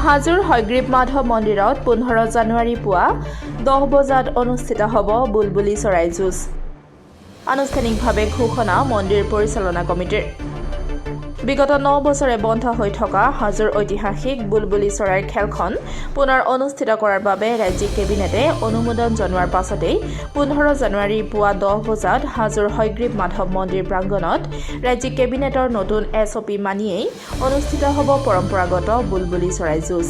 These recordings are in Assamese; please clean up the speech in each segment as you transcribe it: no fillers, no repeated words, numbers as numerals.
হাজোৰ হয়গ্ৰীব মাধৱ মন্দিৰত 15 জানুৱাৰী পুৱা 10 বজাত অনুষ্ঠিত হ'ব বুলবুলি চৰাই যুঁজ। আনুষ্ঠানিকভাৱে ঘোষণা মন্দিৰ পৰিচালনা কমিটিৰ। বিগত 9 বছৰে বন্ধ হৈ থকা হাজোৰ ঐতিহাসিক বুলবুলি চৰাইৰ খেলখন পুনৰ অনুষ্ঠিত কৰাৰ বাবে ৰাজ্যিক কেবিনেটে অনুমোদন জনোৱাৰ পাছতেই 15 জানুৱাৰী পুৱা 10 বজাত হাজোৰ হয়গ্ৰীব মাধৱ মন্দিৰ প্ৰাংগণত ৰাজ্যিক কেবিনেটৰ নতুন SOP মানিয়েই অনুষ্ঠিত হ'ব পৰম্পৰাগত বুলবুলি চৰাই যুঁজ।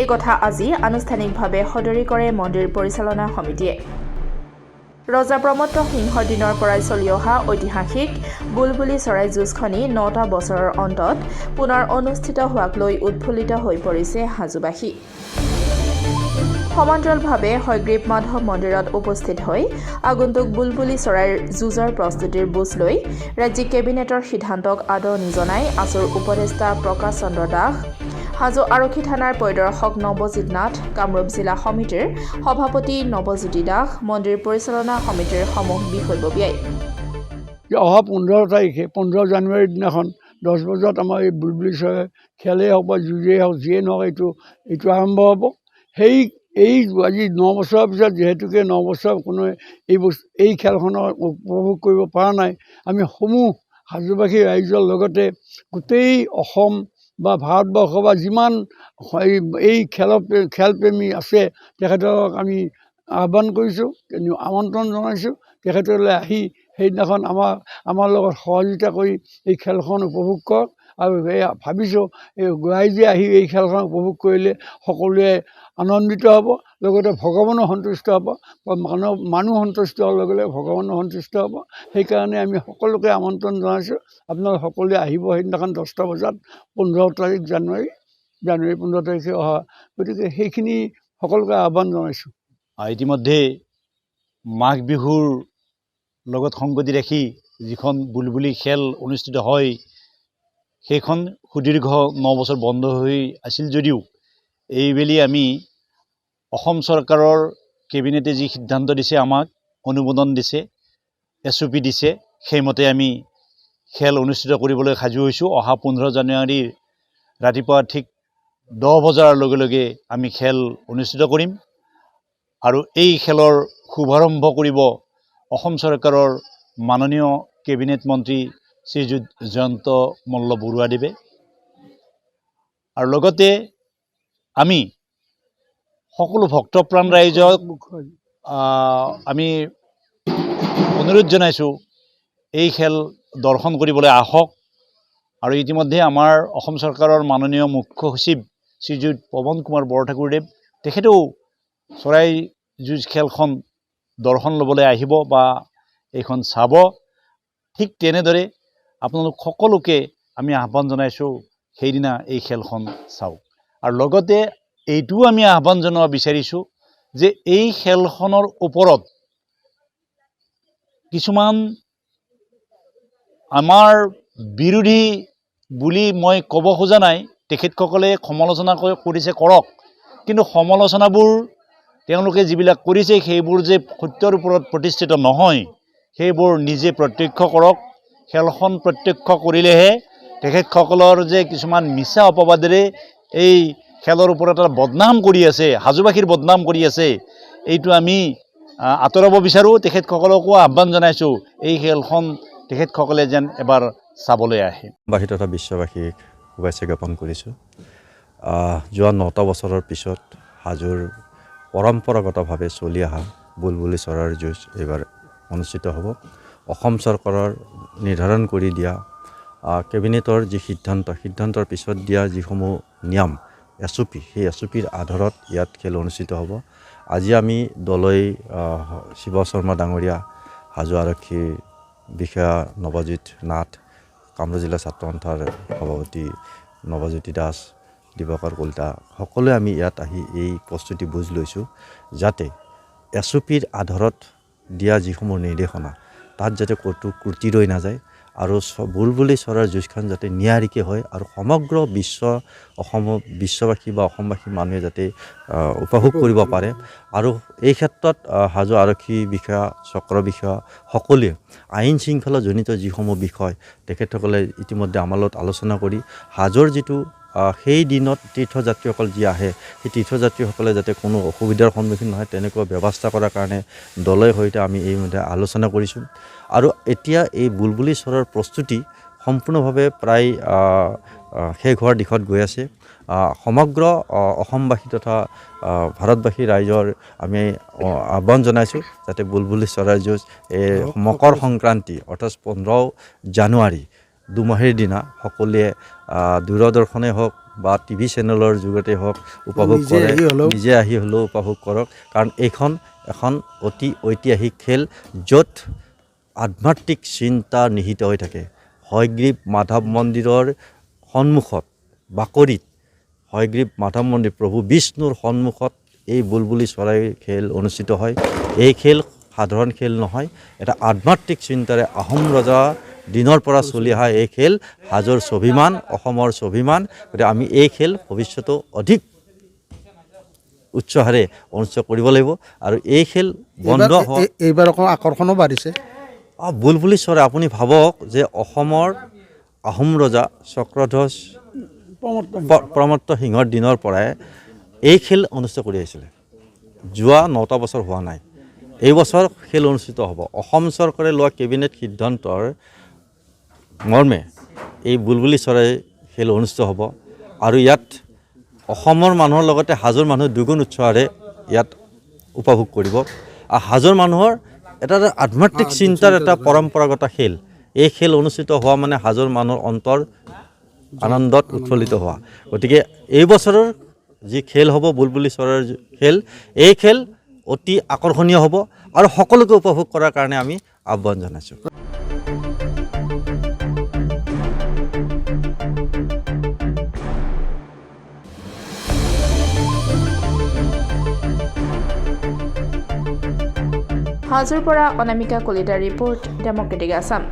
এই কথা আজি আনুষ্ঠানিকভাৱে সদৰি কৰে মন্দিৰ পৰিচালনা সমিতিয়ে। ৰজা প্ৰমত্ত সিংহৰ দিনৰ পৰাই চলি অহা ঐতিহাসিক বুলবুলি চৰাই যুঁজখনি 9টা বছৰৰ অন্তত পুনৰ অনুষ্ঠিত হোৱাক লৈ উৎফুল্লিত হৈ পৰিছে হাজোবাসী। সমান্তৰালভাৱে হয়গ্ৰীব মাধৱ মন্দিৰত উপস্থিত হৈ আগন্তুক বুলবুলি চৰাইৰ যুঁজৰ প্ৰস্তুতিৰ বুজ লৈ ৰাজ্যিক কেবিনেটৰ সিদ্ধান্তক আদৰণি জনাই আছুৰ উপদেষ্টা প্ৰকাশ চন্দ্ৰ দাস, হাজো আৰক্ষী থানাৰ পৰিদৰ্শক নৱজিৎ নাথ, কামৰূপ জিলা সমিতিৰ সভাপতি নৱজ্যোতি দাস, মন্দিৰ পৰিচালনা সমিতিৰ সমূহ বিষয়ববীয়াই অহা 15 তাৰিখে 15 জানুৱাৰীৰ দিনাখন 10 বজাত আমাৰ এই বুলবুলি চৰাই খেলেই হওক বা যুঁজেই হওক যিয়ে নহওক এইটো আৰম্ভ হ'ব। এই আজি 9 বছৰৰ পিছত যিহেতুকে 9 বছৰ কোনোৱে এই খেলখনৰ উপভোগ কৰিব পৰা নাই, আমি সমূহ হাজোবাসী ৰাইজৰ লগতে গোটেই অসম বা ভাৰতবৰ্ষ বা যিমান এই খেলপ্ৰেমী আছে তেখেতক আমি আহ্বান কৰিছোঁ, আমন্ত্ৰণ জনাইছোঁ তেখেতলৈ আহি সেইদিনাখন আমাৰ লগত সহযোগিতা কৰি এই খেলখন উপভোগ কৰক। আৰু ভাবিছোঁ এই ৰাইজে আহি এই খেলখন উপভোগ কৰিলে সকলোৱে আনন্দিত হ'ব, লগতে ভগৱানো সন্তুষ্ট হ'ব। মানুহ সন্তুষ্ট হোৱাৰ লগে লগে ভগৱানো সন্তুষ্ট হ'ব। সেইকাৰণে আমি সকলোকে আমন্ত্ৰণ জনাইছোঁ, আপোনালোকে সকলোৱে আহিব সেইদিনাখন 10টা বজাত 15 তাৰিখ জানুৱাৰী 15 তাৰিখে অহা। গতিকে সেইখিনি সকলোকে আহ্বান জনাইছোঁ। ইতিমধ্যে মাঘ বিহুৰ লগত সংগতি ৰাখি যিখন বুলবুলি খেল অনুষ্ঠিত হয় সেইখন সুদীৰ্ঘ 9 বছৰ বন্ধ হৈ আছিল যদিও এইবেলি আমি অসম চৰকাৰৰ কেবিনেটে যি সিদ্ধান্ত দিছে, আমাক অনুমোদন দিছে, SOP দিছে, সেইমতে আমি খেল অনুষ্ঠিত কৰিবলৈ সাজু হৈছোঁ। অহা 15 জানুৱাৰীৰ ৰাতিপুৱা ঠিক 10 বজাৰ লগে লগে আমি খেল অনুষ্ঠিত কৰিম আৰু এই খেলৰ শুভাৰম্ভ কৰিব অসম চৰকাৰৰ মাননীয় কেবিনেট মন্ত্ৰী শ্ৰীযুত জয়ন্ত মল্ল বৰুৱাদেৱে। আৰু লগতে আমি সকলো ভক্তপ্ৰাণ ৰাইজক আমি অনুৰোধ জনাইছোঁ এই খেল দৰ্শন কৰিবলৈ আহক। আৰু ইতিমধ্যে আমাৰ অসম চৰকাৰৰ মাননীয় মুখ্য সচিব শ্ৰীযুত পৱন কুমাৰ বৰঠাকুৰদেৱ তেখেতেও চৰাই যুঁজ খেলখন দৰ্শন ল'বলৈ আহিব বা এইখন চাব। ঠিক তেনেদৰে আপোনালোক সকলোকে আমি আহ্বান জনাইছোঁ সেইদিনা এই খেলখন চাওক। আৰু লগতে এইটোও আমি আহ্বান জনাব বিচাৰিছোঁ যে এই খেলখনৰ ওপৰত কিছুমান আমাৰ বিৰোধী বুলি মই ক'ব খোজা নাই, তেখেতসকলে সমালোচনা কৰিছে কৰক, কিন্তু সমালোচনাবোৰ তেওঁলোকে যিবিলাক কৰিছে সেইবোৰ যে সত্যৰ ওপৰত প্ৰতিষ্ঠিত নহয় সেইবোৰ নিজে প্ৰত্যক্ষ কৰক। খেলখন প্ৰত্যক্ষ কৰিলেহে তেখেতসকলৰ যে কিছুমান মিছা অপবাদেৰে এই খেলৰ ওপৰত এটা বদনাম কৰি আছে, হাজোবাসীৰ বদনাম কৰি আছে, এইটো আমি আঁতৰাব বিচাৰোঁ। তেখেতসকলকো আহ্বান জনাইছোঁ এই খেলখন তেখেতসকলে যেন এবাৰ চাবলৈ আহে। বাসী তথা বিশ্ববাসীক শুভেচ্ছা জ্ঞাপন কৰিছোঁ। যোৱা 9টা বছৰৰ পিছত হাজোৰ পৰম্পৰাগতভাৱে চলি অহা বুলবুলি চৰাইৰ যুঁজ এইবাৰ অনুষ্ঠিত হ'ব। অসম চৰকাৰৰ নিৰ্ধাৰণ কৰি দিয়া কেবিনেটৰ যি সিদ্ধান্তৰ পিছত দিয়া যিসমূহ নিয়ম SOP, সেই SOPৰ আধাৰত ইয়াত খেল অনুষ্ঠিত হ'ব। আজি আমি দলৈ শিৱ শৰ্মা ডাঙৰীয়া, হাজো আৰক্ষী বিষয়া নৱজিৎ নাথ, কামৰূপ জিলা ছাত্ৰ সন্থাৰ সভাপতি নৱজ্যোতি দাস, দিবাকৰ কলিতা সকলোৱে আমি ইয়াত আহি এই প্ৰস্তুতি বুজ লৈছোঁ যাতে SOPৰ আধাৰত দিয়া যিসমূহ নিৰ্দেশনা তাত যাতে ক'তো ক্ৰুটি ৰৈ নাযায় আৰু বুলবুলি চৰাইৰ যুঁজখন যাতে নিয়াৰিকৈ হয় আৰু সমগ্ৰ বিশ্ববাসী বা অসমবাসী মানুহে যাতে উপভোগ কৰিব পাৰে। আৰু এই ক্ষেত্ৰত হাজো আৰক্ষী বিষয়া, চক্ৰ বিষয়া সকলোৱে আইন শৃংখলাজনিত যিসমূহ বিষয় তেখেতসকলে ইতিমধ্যে আমাৰ লগত আলোচনা কৰি হাজোৰ যিটো সেই দিনত তীৰ্থযাত্ৰীসকল যি আহে সেই তীৰ্থযাত্ৰীসকলে যাতে কোনো অসুবিধাৰ সন্মুখীন নহয় তেনেকুৱা ব্যৱস্থা কৰাৰ কাৰণে দলৰ সৈতে আমি এই মতে আলোচনা কৰিছোঁ আৰু এতিয়া এই বুলবুলি চৰৰ প্ৰস্তুতি সম্পূৰ্ণভাৱে প্ৰায় শেষ হোৱাৰ দিশত গৈ আছে সমগ্ৰ অসমবাসী তথা ভাৰতবাসী ৰাইজৰ আমি আহ্বান জনাইছোঁ যাতে বুলবুলি চৰাইৰ যুঁজ এই মকৰ সংক্ৰান্তি অৰ্থাৎ 15 জানুৱাৰী দুমাহীৰ দিনা সকলোৱে দূৰদৰ্শনে হওক বা টিভি চেনেলৰ যোগেতে হওক উপভোগ কৰে নিজে আহি হ'লেও উপভোগ কৰক কাৰণ এইখন এখন অতি ঐতিহাসিক খেল য'ত আধ্যাত্মিক চিন্তা নিহিত হৈ থাকে হয়গ্ৰীৱ মাধৱ মন্দিৰৰ সন্মুখত বাকৰিত হয়গ্ৰীৱ মাধৱ মন্দিৰ প্ৰভু বিষ্ণুৰ সন্মুখত এই বুলবুলি চৰাই খেল অনুষ্ঠিত হয় এই খেল সাধাৰণ খেল নহয় এটা আধ্যাত্মিক চিন্তাৰে আহোম ৰজা দিনৰ পৰা চলি অহা এই খেল হাজোৰ স্বাভিমান অসমৰ স্বাভিমান গতিকে আমি এই খেল ভৱিষ্যতেও অধিক উৎসাহেৰে অনুষ্ঠিত কৰিব লাগিব আৰু এই খেল বন্ধ এইবাৰ অকণ আকৰ্ষণো বাঢ়িছে বুলবুলি চৰাই আপুনি ভাবক যে অসমৰ আহোম ৰজা চক্ৰধ্বজ প্ৰমত্ত সিংহৰ দিনৰ পৰাই এই খেল অনুষ্ঠিত কৰি আহিছিলে যোৱা 9টা বছৰ হোৱা নাই এই বছৰ খেল অনুষ্ঠিত হ'ব অসম চৰকাৰে লোৱা কেবিনেট সিদ্ধান্তৰ মৰ্মে এই বুলবুলি চৰাই খেল অনুষ্ঠিত হ'ব আৰু ইয়াত অসমৰ মানুহৰ লগতে হাজোৰ মানুহ দুগুণ উৎসাহেৰে ইয়াত উপভোগ কৰিব আৰু হাজোৰ মানুহৰ এটা আধ্যাত্মিক চিন্তাৰ এটা পৰম্পৰাগত খেল এই খেল অনুষ্ঠিত হোৱা মানে হাজোৰ মানুহৰ অন্তৰ আনন্দত উৎফুল্লিত হোৱা গতিকে এই বছৰৰ যি খেল হ'ব বুলবুলি চৰাইৰ খেল এই খেল অতি আকৰ্ষণীয় হ'ব আৰু সকলোকে উপভোগ কৰাৰ কাৰণে আমি আহ্বান জনাইছোঁ হাজোৰ পৰা অনামিকা কলিতাৰ ৰিপৰ্ট ডেমক্ৰেটিক আছাম।